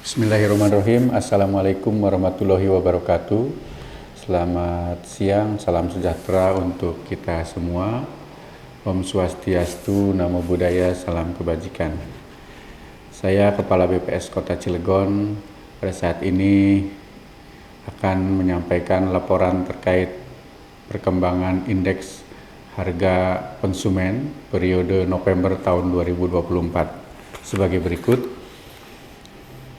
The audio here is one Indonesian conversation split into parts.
Bismillahirrahmanirrahim. Assalamualaikum warahmatullahi wabarakatuh. Selamat siang, salam sejahtera untuk kita semua. Om Swastiastu, Namo Buddhaya, salam kebajikan. Saya Kepala BPS Kota Cilegon pada saat ini akan menyampaikan laporan terkait perkembangan indeks harga konsumen periode November tahun 2024 sebagai berikut.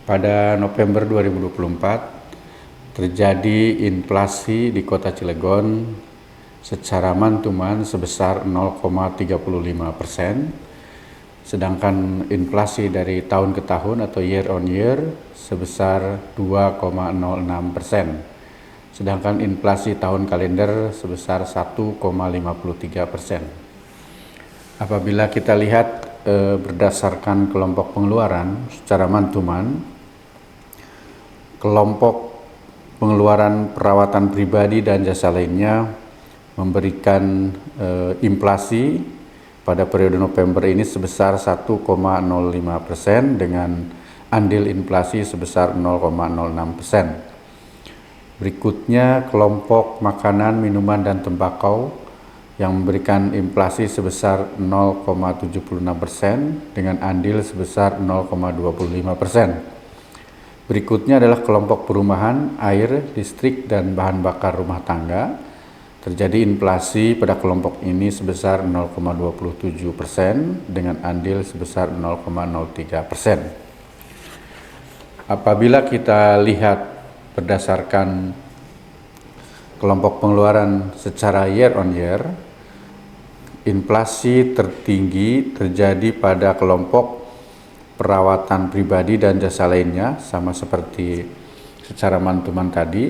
Pada November 2024 terjadi inflasi di Kota Cilegon secara man-to-man sebesar 0,35%, sedangkan inflasi dari tahun ke tahun atau year on year sebesar 2,06%, sedangkan inflasi tahun kalender sebesar 1,53%. Apabila kita lihat berdasarkan kelompok pengeluaran secara man-to-man, kelompok pengeluaran perawatan pribadi dan jasa lainnya memberikan inflasi pada periode November ini sebesar 1,05% dengan andil inflasi sebesar 0,06%. Berikutnya kelompok makanan, minuman, dan tembakau yang memberikan inflasi sebesar 0,76% dengan andil sebesar 0,25%. Berikutnya adalah kelompok perumahan, air, listrik, dan bahan bakar rumah tangga. Terjadi inflasi pada kelompok ini sebesar 0,27% dengan andil sebesar 0,03%. Apabila kita lihat berdasarkan kelompok pengeluaran secara year on year, inflasi tertinggi terjadi pada kelompok perawatan pribadi dan jasa lainnya, sama seperti secara man-to-man tadi,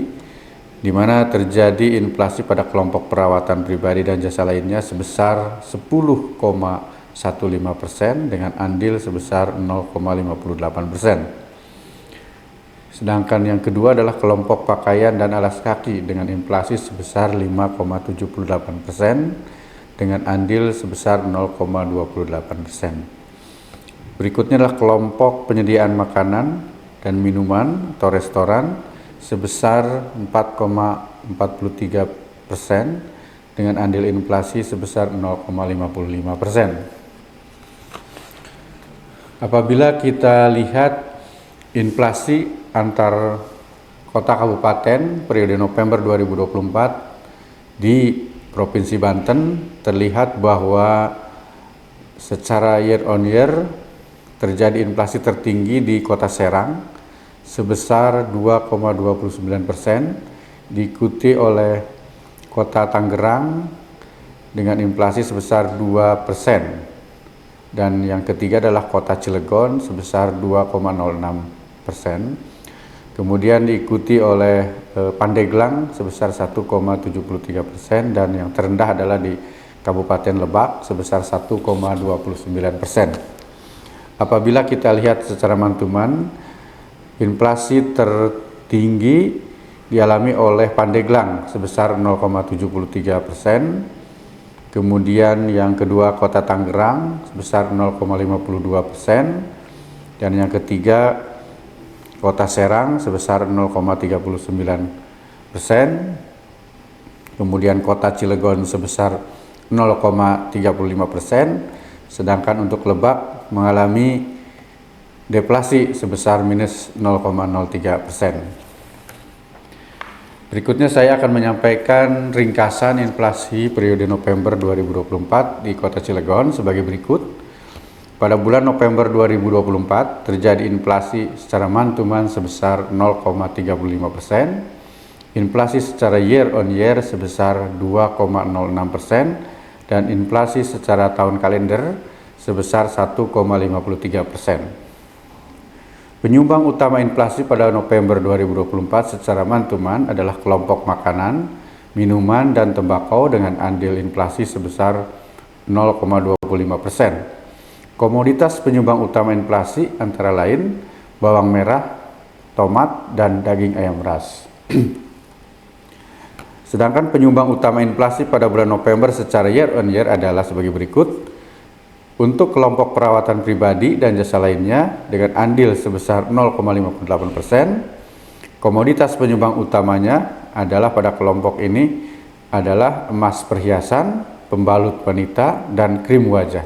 di mana terjadi inflasi pada kelompok perawatan pribadi dan jasa lainnya sebesar 10,15% dengan andil sebesar 0,58%. Sedangkan yang kedua adalah kelompok pakaian dan alas kaki dengan inflasi sebesar 5,78% dengan andil sebesar 0,28%. Berikutnya adalah kelompok penyediaan makanan dan minuman atau restoran sebesar 4,43% dengan andil inflasi sebesar 0,55%. Apabila kita lihat inflasi antar kota kabupaten periode November 2024 di Provinsi Banten, terlihat bahwa secara year on year terjadi inflasi tertinggi di Kota Serang sebesar 2,29%, diikuti oleh Kota Tangerang dengan inflasi sebesar 2%, dan yang ketiga adalah Kota Cilegon sebesar 2,06%. Kemudian diikuti oleh Pandeglang sebesar 1,73%, dan yang terendah adalah di Kabupaten Lebak sebesar 1,29%. Apabila kita lihat secara man-to-man, inflasi tertinggi dialami oleh Pandeglang sebesar 0,73%, kemudian yang kedua Kota Tangerang sebesar 0,52%, dan yang ketiga Kota Serang sebesar 0,39%, kemudian Kota Cilegon sebesar 0,35%, sedangkan untuk Lebak mengalami deflasi sebesar minus 0,03%. Berikutnya saya akan menyampaikan ringkasan inflasi periode November 2024 di Kota Cilegon sebagai berikut. Pada bulan November 2024 terjadi inflasi secara man-to-man sebesar 0,35%, inflasi secara year on year sebesar 2,06%, dan inflasi secara tahun kalender sebesar 1,53%. Penyumbang utama inflasi pada November 2024 secara man-to-man adalah kelompok makanan, minuman, dan tembakau dengan andil inflasi sebesar 0,25%. Komoditas penyumbang utama inflasi antara lain bawang merah, tomat, dan daging ayam ras. Sedangkan penyumbang utama inflasi pada bulan November secara year on year adalah sebagai berikut. Untuk kelompok perawatan pribadi dan jasa lainnya dengan andil sebesar 0,58%, komoditas penyumbang utamanya adalah pada kelompok ini adalah emas perhiasan, pembalut wanita, dan krim wajah.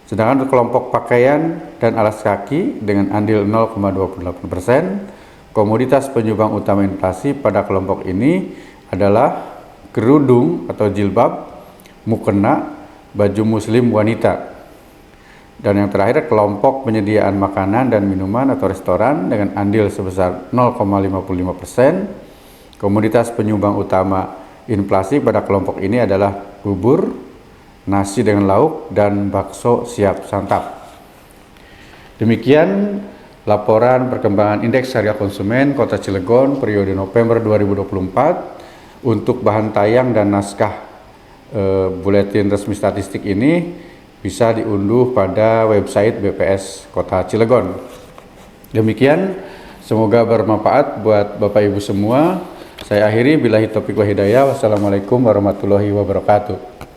Sedangkan untuk kelompok pakaian dan alas kaki dengan andil 0,28%, komoditas penyumbang utama inflasi pada kelompok ini adalah kerudung atau jilbab, mukena, baju muslim wanita. Dan yang terakhir, kelompok penyediaan makanan dan minuman atau restoran dengan andil sebesar 0,55%. Komoditas penyumbang utama inflasi pada kelompok ini adalah bubur, nasi dengan lauk, dan bakso siap santap. Demikian laporan perkembangan indeks harga konsumen Kota Cilegon periode November 2024. Untuk bahan tayang dan naskah buletin resmi statistik ini bisa diunduh pada website BPS Kota Cilegon. Demikian, semoga bermanfaat buat Bapak Ibu semua. Saya akhiri, billahi taufiq wa hidayah. Wassalamualaikum warahmatullahi wabarakatuh.